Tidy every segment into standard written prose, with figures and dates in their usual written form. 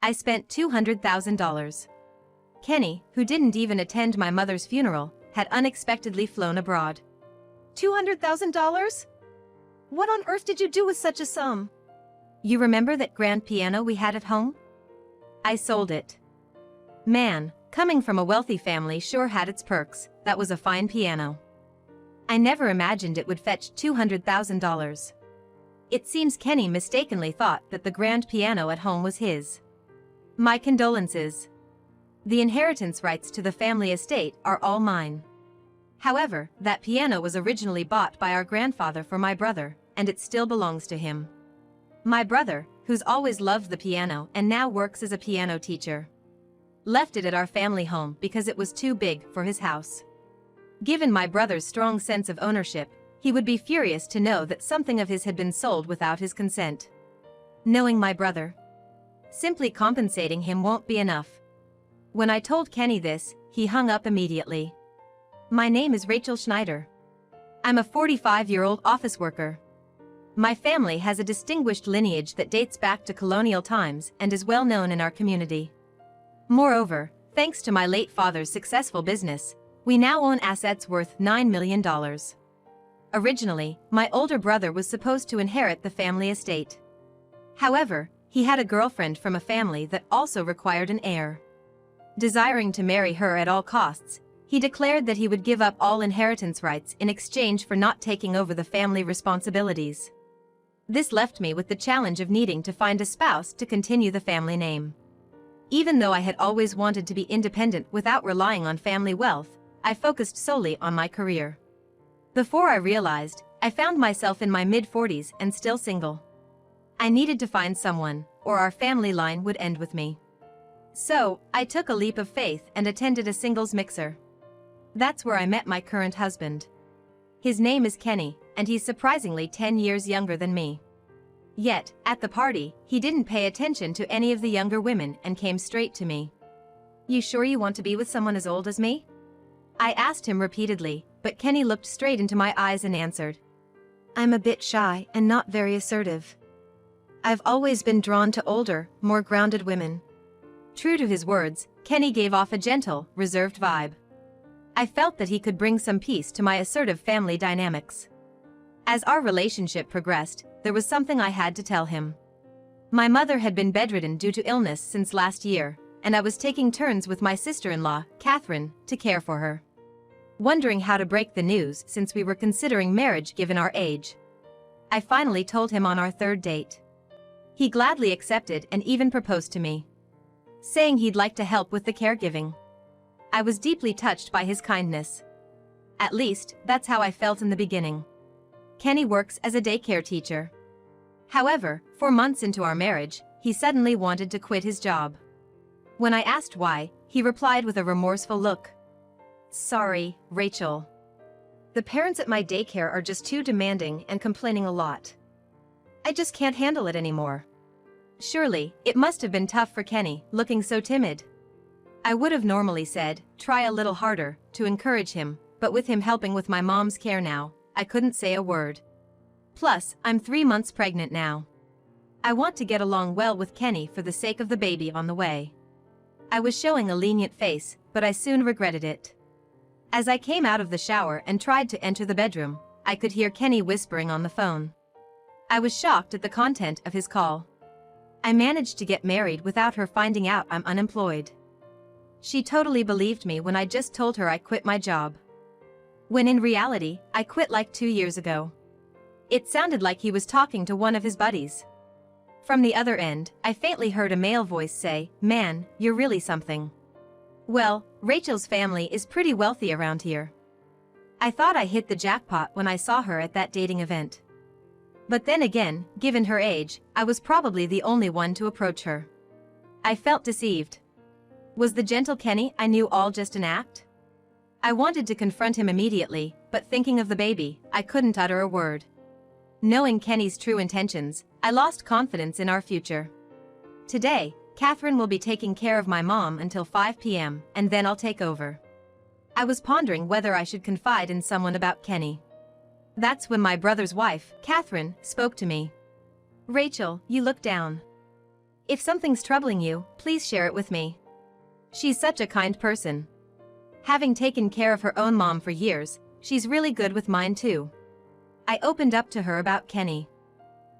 I spent $200,000. Kenny, who didn't even attend my mother's funeral, had unexpectedly flown abroad. $200,000? What on earth did you do with such a sum? You remember that grand piano we had at home? I sold it. Man, coming from a wealthy family sure had its perks. That was a fine piano. I never imagined it would fetch $200,000. It seems Kenny mistakenly thought that the grand piano at home was his. My condolences. The inheritance rights to the family estate are all mine. However, that piano was originally bought by our grandfather for my brother, and it still belongs to him. My brother, who's always loved the piano and now works as a piano teacher, left it at our family home because it was too big for his house. Given my brother's strong sense of ownership, he would be furious to know that something of his had been sold without his consent. Knowing my brother, simply compensating him won't be enough. When I told Kenny this, he hung up immediately. My name is Rachel Schneider. I'm a 45-year-old office worker. My family has a distinguished lineage that dates back to colonial times and is well known in our community. Moreover, thanks to my late father's successful business, we now own assets worth $9 million. Originally, my older brother was supposed to inherit the family estate. However, he had a girlfriend from a family that also required an heir. Desiring to marry her at all costs, he declared that he would give up all inheritance rights in exchange for not taking over the family responsibilities. This left me with the challenge of needing to find a spouse to continue the family name. Even though I had always wanted to be independent without relying on family wealth, I focused solely on my career. Before I realized, I found myself in my mid-40s and still single. I needed to find someone, or our family line would end with me. So, I took a leap of faith and attended a singles mixer. That's where I met my current husband. His name is Kenny, and he's surprisingly 10 years younger than me. Yet, at the party, he didn't pay attention to any of the younger women and came straight to me. "You sure you want to be with someone as old as me?" I asked him repeatedly, but Kenny looked straight into my eyes and answered, "I'm a bit shy and not very assertive. I've always been drawn to older, more grounded women." True to his words, Kenny gave off a gentle, reserved vibe. I felt that he could bring some peace to my assertive family dynamics. As our relationship progressed, there was something I had to tell him. My mother had been bedridden due to illness since last year, and I was taking turns with my sister-in-law, Catherine, to care for her. Wondering how to break the news since we were considering marriage given our age, I finally told him on our third date. He gladly accepted and even proposed to me, saying he'd like to help with the caregiving. I was deeply touched by his kindness. At least, that's how I felt in the beginning. Kenny works as a daycare teacher. However, 4 months into our marriage, he suddenly wanted to quit his job. When I asked why, he replied with a remorseful look. "Sorry, Rachel. The parents at my daycare are just too demanding and complaining a lot. I just can't handle it anymore." Surely, it must have been tough for Kenny, looking so timid. I would have normally said, "Try a little harder," to encourage him, but with him helping with my mom's care now, I couldn't say a word. Plus, I'm 3 months pregnant now. I want to get along well with Kenny for the sake of the baby on the way. I was showing a lenient face, but I soon regretted it. As I came out of the shower and tried to enter the bedroom, I could hear Kenny whispering on the phone. I was shocked at the content of his call. I managed to get married without her finding out I'm unemployed. She totally believed me when I just told her I quit my job. When in reality, I quit like 2 years ago. It sounded like he was talking to one of his buddies. From the other end, I faintly heard a male voice say, "Man, you're really something." Well, Rachel's family is pretty wealthy around here. I thought I hit the jackpot when I saw her at that dating event. But then again, given her age, I was probably the only one to approach her. I felt deceived. Was the gentle Kenny I knew all just an act? I wanted to confront him immediately, but thinking of the baby, I couldn't utter a word. Knowing Kenny's true intentions, I lost confidence in our future. Today, Catherine will be taking care of my mom until 5 p.m., and then I'll take over. I was pondering whether I should confide in someone about Kenny. That's when my brother's wife, Catherine, spoke to me. "Rachel, you look down. If something's troubling you, please share it with me. She's such a kind person. Having taken care of her own mom for years, she's really good with mine too. I opened up to her about Kenny.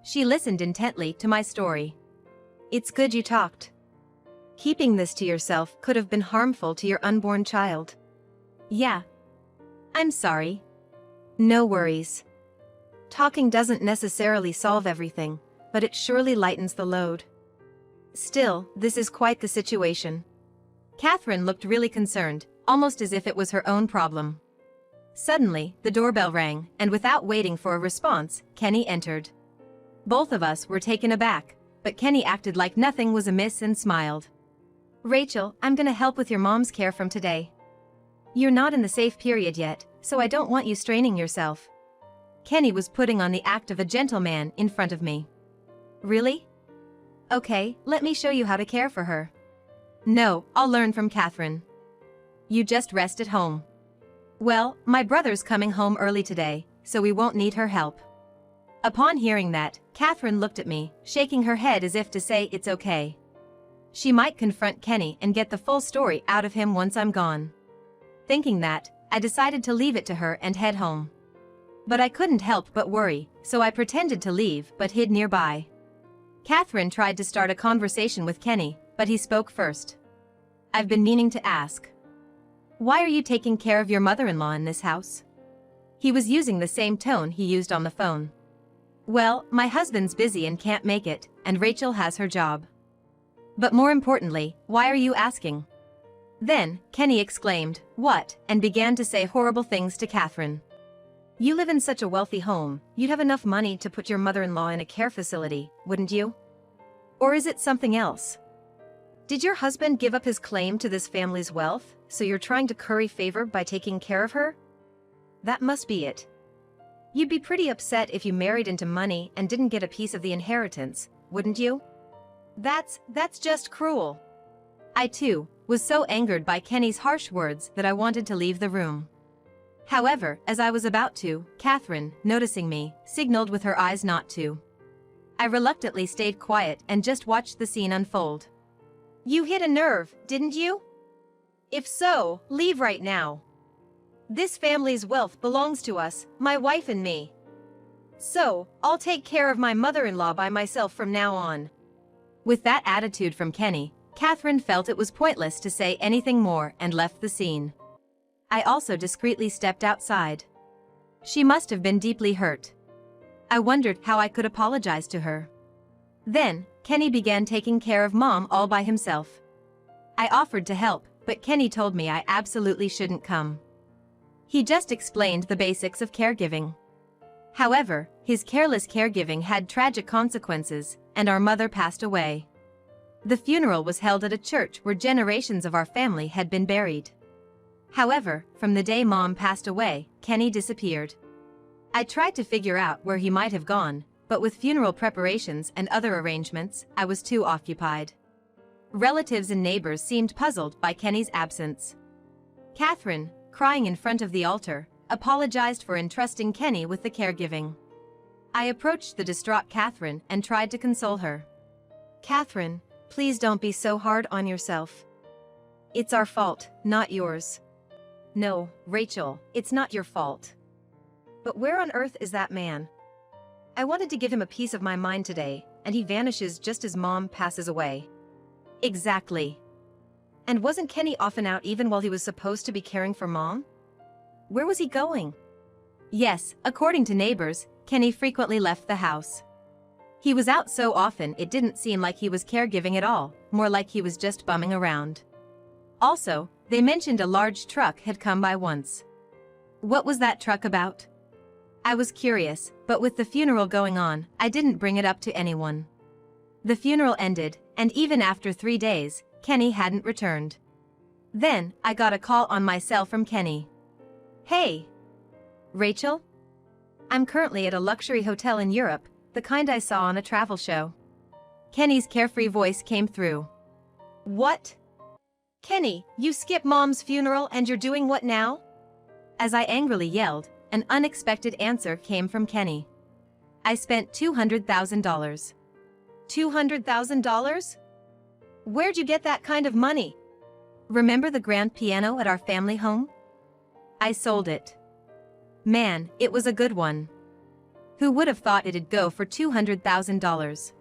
She listened intently to my story. It's good you talked. Keeping this to yourself could have been harmful to your unborn child. Yeah. I'm sorry. No worries. Talking doesn't necessarily solve everything, but it surely lightens the load. Still, this is quite the situation. Catherine looked really concerned, almost as if it was her own problem. Suddenly, the doorbell rang, and without waiting for a response, Kenny entered. Both of us were taken aback, but Kenny acted like nothing was amiss and smiled. Rachel, I'm gonna help with your mom's care from today. You're not in the safe period yet, so I don't want you straining yourself. Kenny was putting on the act of a gentleman in front of me. Really? Okay, let me show you how to care for her. No, I'll learn from Catherine. You just rest at home. Well, my brother's coming home early today, so we won't need her help. Upon hearing that, Catherine looked at me, shaking her head as if to say it's okay. She might confront Kenny and get the full story out of him once I'm gone. Thinking that, I decided to leave it to her and head home. But I couldn't help but worry, so I pretended to leave but hid nearby. Catherine tried to start a conversation with Kenny, but he spoke first. I've been meaning to ask. Why are you taking care of your mother-in-law in this house? He was using the same tone he used on the phone. Well, my husband's busy and can't make it, and Rachel has her job. But more importantly, why are you asking? Then, Kenny exclaimed, "What?" and began to say horrible things to Catherine. You live in such a wealthy home, you'd have enough money to put your mother-in-law in a care facility, wouldn't you? Or is it something else? Did your husband give up his claim to this family's wealth, so you're trying to curry favor by taking care of her? That must be it. You'd be pretty upset if you married into money and didn't get a piece of the inheritance, wouldn't you? That's just cruel. I too was so angered by Kenny's harsh words that I wanted to leave the room. However, as I was about to, Catherine, noticing me, signaled with her eyes not to. I reluctantly stayed quiet and just watched the scene unfold. You hit a nerve, didn't you? If so, leave right now. This family's wealth belongs to us, my wife and me. So, I'll take care of my mother-in-law by myself from now on. With that attitude from Kenny, Catherine felt it was pointless to say anything more and left the scene. I also discreetly stepped outside. She must have been deeply hurt. I wondered how I could apologize to her. Then, Kenny began taking care of Mom all by himself. I offered to help, but Kenny told me I absolutely shouldn't come. He just explained the basics of caregiving. However, his careless caregiving had tragic consequences, and our mother passed away. The funeral was held at a church where generations of our family had been buried. However, from the day Mom passed away, Kenny disappeared. I tried to figure out where he might have gone, but with funeral preparations and other arrangements, I was too occupied. Relatives and neighbors seemed puzzled by Kenny's absence. Catherine, crying in front of the altar, apologized for entrusting Kenny with the caregiving. I approached the distraught Catherine and tried to console her. Catherine, please don't be so hard on yourself. It's our fault, not yours. No, Rachel, it's not your fault. But where on earth is that man? I wanted to give him a piece of my mind today, and he vanishes just as Mom passes away. Exactly. And wasn't Kenny often out even while he was supposed to be caring for Mom? Where was he going? Yes, according to neighbors, Kenny frequently left the house. He was out so often it didn't seem like he was caregiving at all, more like he was just bumming around. Also, they mentioned a large truck had come by once. What was that truck about? I was curious, but with the funeral going on, I didn't bring it up to anyone. The funeral ended, and even after 3 days, Kenny hadn't returned. Then, I got a call on my cell from Kenny. Hey! Rachel? I'm currently at a luxury hotel in Europe, the kind I saw on a travel show. Kenny's carefree voice came through. What? Kenny, you skipped Mom's funeral and you're doing what now? As I angrily yelled, an unexpected answer came from Kenny. I spent $200,000. $200,000? Where'd you get that kind of money? Remember the grand piano at our family home? I sold it. Man, it was a good one. Who would have thought it'd go for $200,000?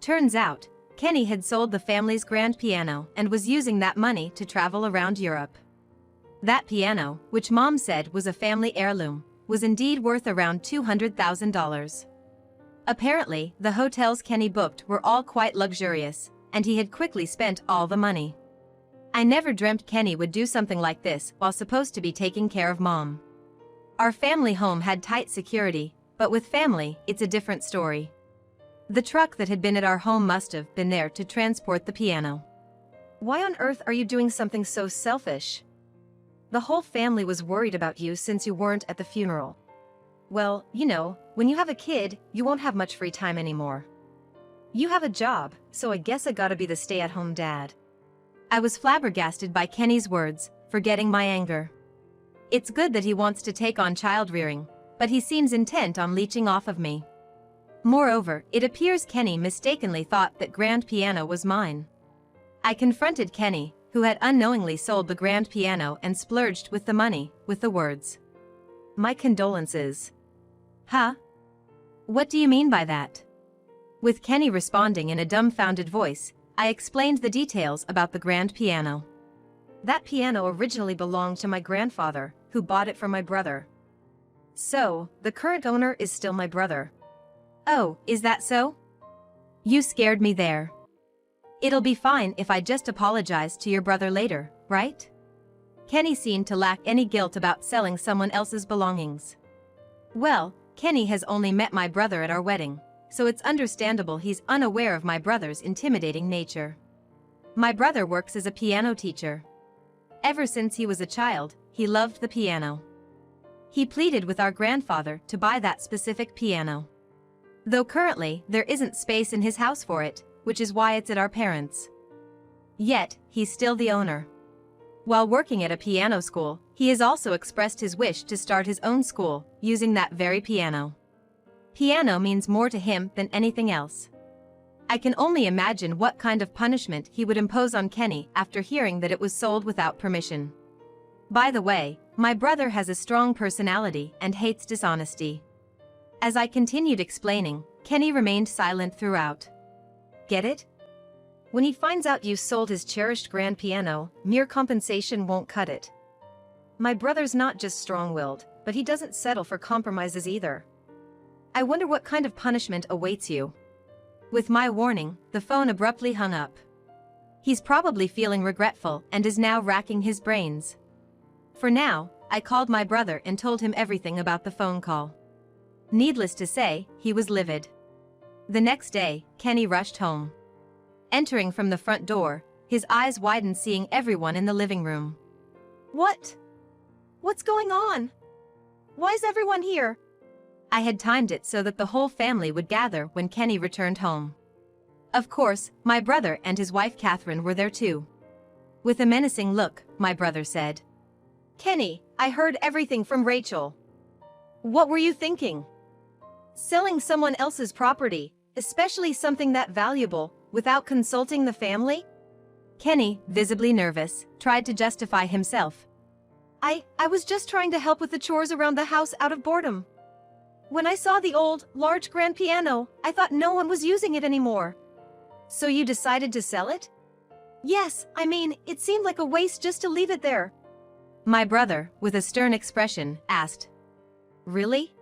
Turns out, Kenny had sold the family's grand piano and was using that money to travel around Europe. That piano, which Mom said was a family heirloom, was indeed worth around $200,000. Apparently, the hotels Kenny booked were all quite luxurious, and he had quickly spent all the money. I never dreamt Kenny would do something like this while supposed to be taking care of Mom. Our family home had tight security, but with family, it's a different story. The truck that had been at our home must have been there to transport the piano. Why on earth are you doing something so selfish? The whole family was worried about you since you weren't at the funeral. Well, you know, when you have a kid, you won't have much free time anymore. You have a job, so I guess I gotta be the stay-at-home dad. I was flabbergasted by Kenny's words, forgetting my anger. It's good that he wants to take on child-rearing, but he seems intent on leeching off of me. Moreover, it appears Kenny mistakenly thought that grand piano was mine. I confronted Kenny, who had unknowingly sold the grand piano and splurged with the money, with the words, "My condolences." Huh? What do you mean by that? With Kenny responding in a dumbfounded voice, I explained the details about the grand piano. That piano originally belonged to my grandfather, who bought it for my brother. So, the current owner is still my brother. Oh, is that so? You scared me there. It'll be fine if I just apologize to your brother later, right? Kenny seemed to lack any guilt about selling someone else's belongings. Well, Kenny has only met my brother at our wedding, so it's understandable he's unaware of my brother's intimidating nature. My brother works as a piano teacher. Ever since he was a child, he loved the piano. He pleaded with our grandfather to buy that specific piano. Though currently, there isn't space in his house for it, which is why it's at our parents'. Yet, he's still the owner. While working at a piano school, he has also expressed his wish to start his own school, using that very piano. Piano means more to him than anything else. I can only imagine what kind of punishment he would impose on Kenny after hearing that it was sold without permission. By the way, my brother has a strong personality and hates dishonesty. As I continued explaining, Kenny remained silent throughout. Get it? When he finds out you sold his cherished grand piano, mere compensation won't cut it. My brother's not just strong-willed, but he doesn't settle for compromises either. I wonder what kind of punishment awaits you. With my warning, the phone abruptly hung up. He's probably feeling regretful and is now racking his brains. For now, I called my brother and told him everything about the phone call. Needless to say, he was livid. The next day, Kenny rushed home. Entering from the front door, his eyes widened seeing everyone in the living room. What? What's going on? Why is everyone here? I had timed it so that the whole family would gather when Kenny returned home. Of course, my brother and his wife Catherine were there too. With a menacing look, my brother said, "Kenny, I heard everything from Rachel. What were you thinking? Selling someone else's property, especially something that valuable, without consulting the family?" Kenny, visibly nervous, tried to justify himself. I was just trying to help with the chores around the house out of boredom. When I saw the old, large grand piano, I thought no one was using it anymore. So you decided to sell it? Yes, I mean, it seemed like a waste just to leave it there. My brother, with a stern expression, asked, "Really?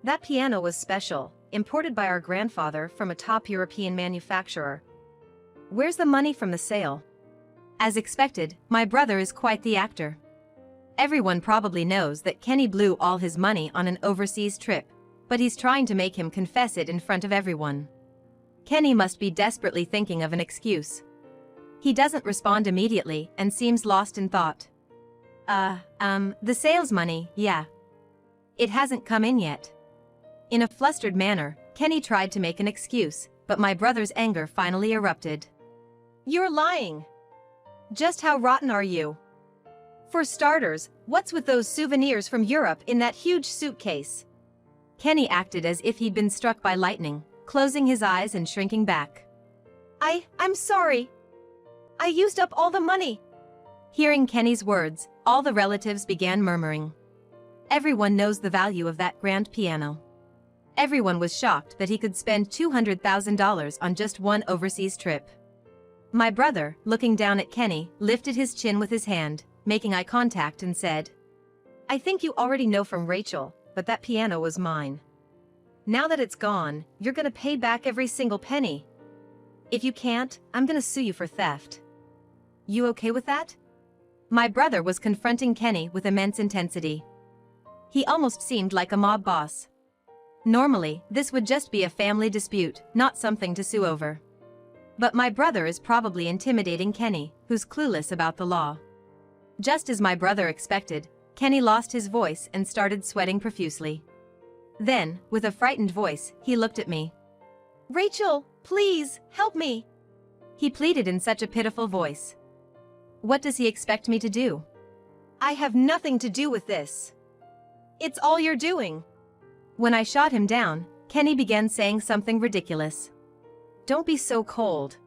That piano was special, imported by our grandfather from a top European manufacturer. Where's the money from the sale?" As expected, my brother is quite the actor. Everyone probably knows that Kenny blew all his money on an overseas trip, but he's trying to make him confess it in front of everyone. Kenny must be desperately thinking of an excuse. He doesn't respond immediately and seems lost in thought. The sales money, yeah. It hasn't come in yet." In a flustered manner, Kenny tried to make an excuse, but my brother's anger finally erupted. "You're lying. Just how rotten are you? For starters, what's with those souvenirs from Europe in that huge suitcase?" Kenny acted as if he'd been struck by lightning, closing his eyes and shrinking back. I'm sorry. I used up all the money. Hearing Kenny's words, all the relatives began murmuring. Everyone knows the value of that grand piano. Everyone was shocked that he could spend $200,000 on just one overseas trip. My brother, looking down at Kenny, lifted his chin with his hand, making eye contact and said, I think you already know from Rachel, but that piano was mine. Now that it's gone, you're gonna pay back every single penny. If you can't, I'm gonna sue you for theft. You okay with that? My brother was confronting Kenny with immense intensity. He almost seemed like a mob boss. Normally, this would just be a family dispute, not something to sue over. But my brother is probably intimidating Kenny, who's clueless about the law. Just as my brother expected, Kenny lost his voice and started sweating profusely. Then, with a frightened voice, he looked at me. Rachel, please, help me. He pleaded in such a pitiful voice. What does he expect me to do? I have nothing to do with this. It's all you're doing. When I shot him down, Kenny began saying something ridiculous. Don't be so cold.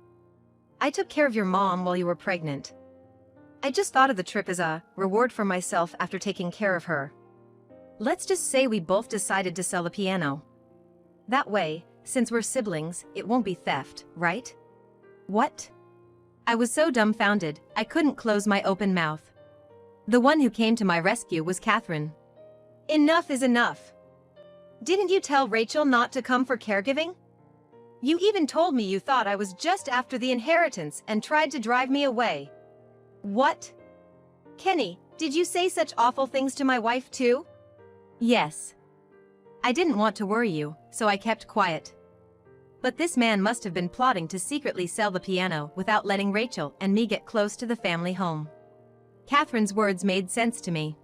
I took care of your mom while you were pregnant. I just thought of the trip as a reward for myself after taking care of her. Let's just say we both decided to sell the piano. That way, since we're siblings, it won't be theft, right? What? I was so dumbfounded, I couldn't close my open mouth. The one who came to my rescue was Catherine. Enough is enough. Didn't you tell Rachel not to come for caregiving? You even told me you thought I was just after the inheritance and tried to drive me away. What? Kenny, did you say such awful things to my wife too? Yes. I didn't want to worry you, so I kept quiet. But this man must have been plotting to secretly sell the piano without letting Rachel and me get close to the family home. Catherine's words made sense to me.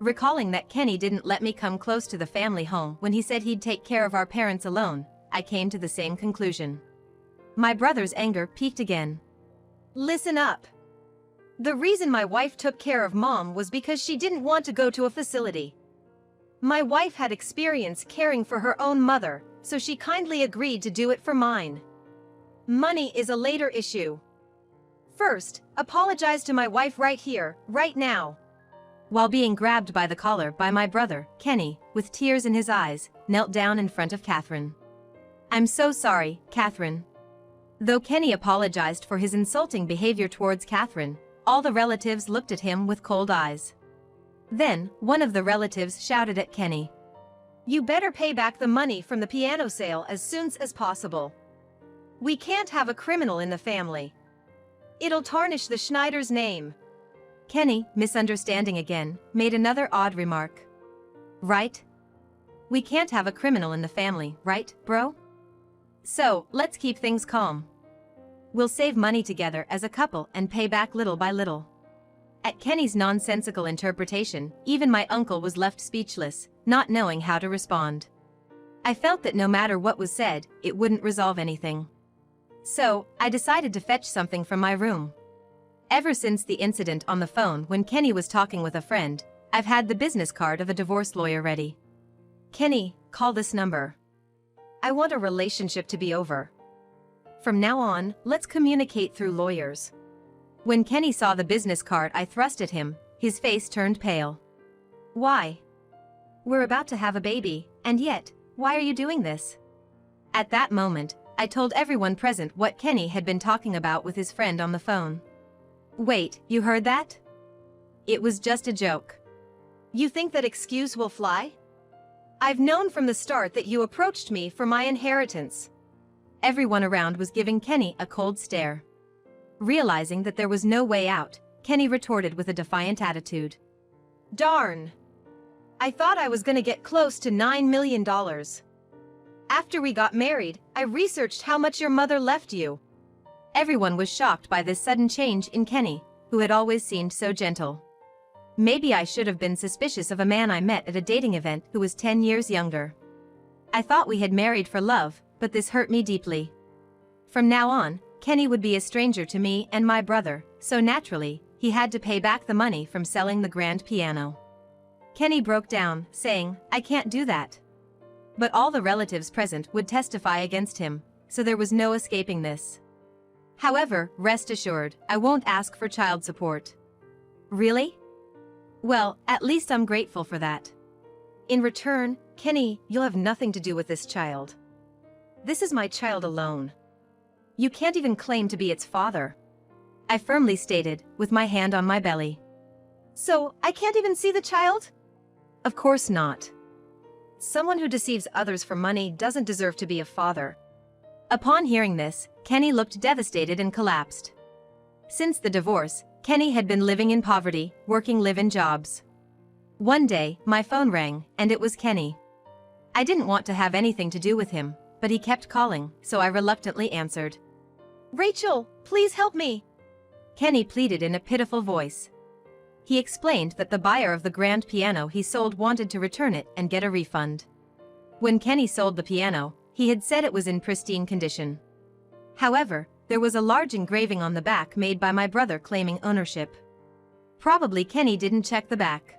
Recalling that Kenny didn't let me come close to the family home when he said he'd take care of our parents alone, I came to the same conclusion. My brother's anger peaked again. Listen up. The reason my wife took care of Mom was because she didn't want to go to a facility. My wife had experience caring for her own mother, so she kindly agreed to do it for mine. Money is a later issue. First, apologize to my wife right here, right now. While being grabbed by the collar by my brother, Kenny, with tears in his eyes, knelt down in front of Catherine. I'm so sorry, Catherine. Though Kenny apologized for his insulting behavior towards Catherine, all the relatives looked at him with cold eyes. Then, one of the relatives shouted at Kenny. You better pay back the money from the piano sale as soon as possible. We can't have a criminal in the family. It'll tarnish the Schneider's name. Kenny, misunderstanding again, made another odd remark. Right? We can't have a criminal in the family, right, bro? So, let's keep things calm. We'll save money together as a couple and pay back little by little. At Kenny's nonsensical interpretation, even my uncle was left speechless, not knowing how to respond. I felt that no matter what was said, it wouldn't resolve anything. So, I decided to fetch something from my room. Ever since the incident on the phone when Kenny was talking with a friend, I've had the business card of a divorce lawyer ready. Kenny, call this number. I want a relationship to be over. From now on, let's communicate through lawyers. When Kenny saw the business card I thrust at him, his face turned pale. Why? We're about to have a baby, and yet, why are you doing this? At that moment, I told everyone present what Kenny had been talking about with his friend on the phone. Wait, you heard that? It was just a joke. You think that excuse will fly? I've known from the start that you approached me for my inheritance. Everyone around was giving Kenny a cold stare. Realizing that there was no way out, Kenny retorted with a defiant attitude. Darn! I thought I was gonna get close to $9 million. After we got married, I researched how much your mother left you. Everyone was shocked by this sudden change in Kenny, who had always seemed so gentle. Maybe I should have been suspicious of a man I met at a dating event who was 10 years younger. I thought we had married for love, but this hurt me deeply. From now on, Kenny would be a stranger to me and my brother, so naturally, he had to pay back the money from selling the grand piano. Kenny broke down, saying, I can't do that. But all the relatives present would testify against him, so there was no escaping this. However, rest assured, I won't ask for child support. Really? Well, at least I'm grateful for that. In return, Kenny, you'll have nothing to do with this child. This is my child alone. You can't even claim to be its father. I firmly stated, with my hand on my belly. So, I can't even see the child? Of course not. Someone who deceives others for money doesn't deserve to be a father. Upon hearing this, Kenny looked devastated and collapsed. Since the divorce, Kenny had been living in poverty, working live-in jobs. One day, my phone rang, and it was Kenny. I didn't want to have anything to do with him, but he kept calling, so I reluctantly answered. Rachel, please help me. Kenny pleaded in a pitiful voice. He explained that the buyer of the grand piano he sold wanted to return it and get a refund. When Kenny sold the piano, he had said it was in pristine condition. However, there was a large engraving on the back made by my brother claiming ownership. Probably Kenny didn't check the back.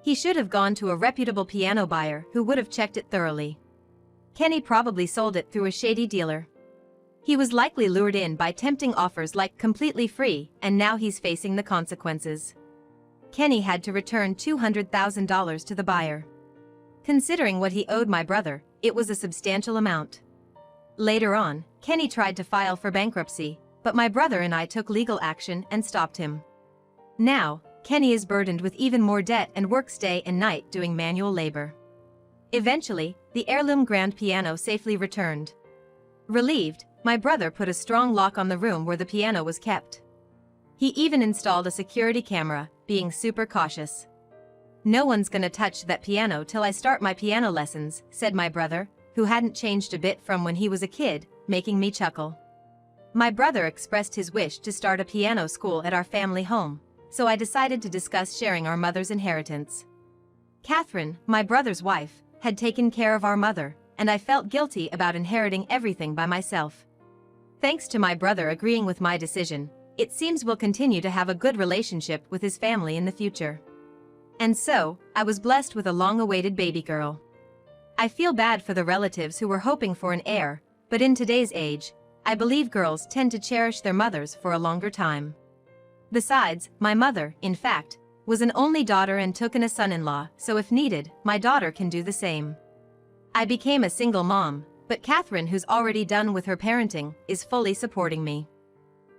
He should have gone to a reputable piano buyer who would have checked it thoroughly. Kenny probably sold it through a shady dealer. He was likely lured in by tempting offers like completely free, and now he's facing the consequences. Kenny had to return $200,000 to the buyer. Considering what he owed my brother, it was a substantial amount. Later on, Kenny tried to file for bankruptcy, but my brother and I took legal action and stopped him. Now, Kenny is burdened with even more debt and works day and night doing manual labor. Eventually, the heirloom grand piano safely returned. Relieved, my brother put a strong lock on the room where the piano was kept. He even installed a security camera, being super cautious. "No one's gonna touch that piano till I start my piano lessons," said my brother, who hadn't changed a bit from when he was a kid, making me chuckle. My brother expressed his wish to start a piano school at our family home, so I decided to discuss sharing our mother's inheritance. Catherine, my brother's wife, had taken care of our mother, and I felt guilty about inheriting everything by myself. Thanks to my brother agreeing with my decision, it seems we'll continue to have a good relationship with his family in the future. And so, I was blessed with a long-awaited baby girl. I feel bad for the relatives who were hoping for an heir, but in today's age, I believe girls tend to cherish their mothers for a longer time. Besides, my mother, in fact, was an only daughter and took in a son-in-law, so if needed, my daughter can do the same. I became a single mom, but Catherine, who's already done with her parenting, is fully supporting me.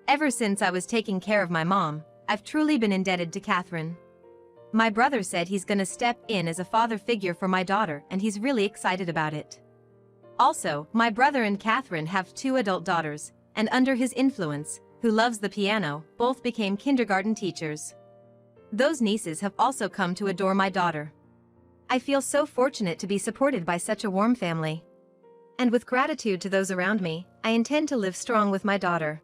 Ever since I was taking care of my mom, I've truly been indebted to Catherine. My brother said he's gonna step in as a father figure for my daughter, and he's really excited about it. Also, my brother and Catherine have 2 adult daughters, and under his influence, who loves the piano, both became kindergarten teachers. Those nieces have also come to adore my daughter. I feel so fortunate to be supported by such a warm family. And with gratitude to those around me, I intend to live strong with my daughter.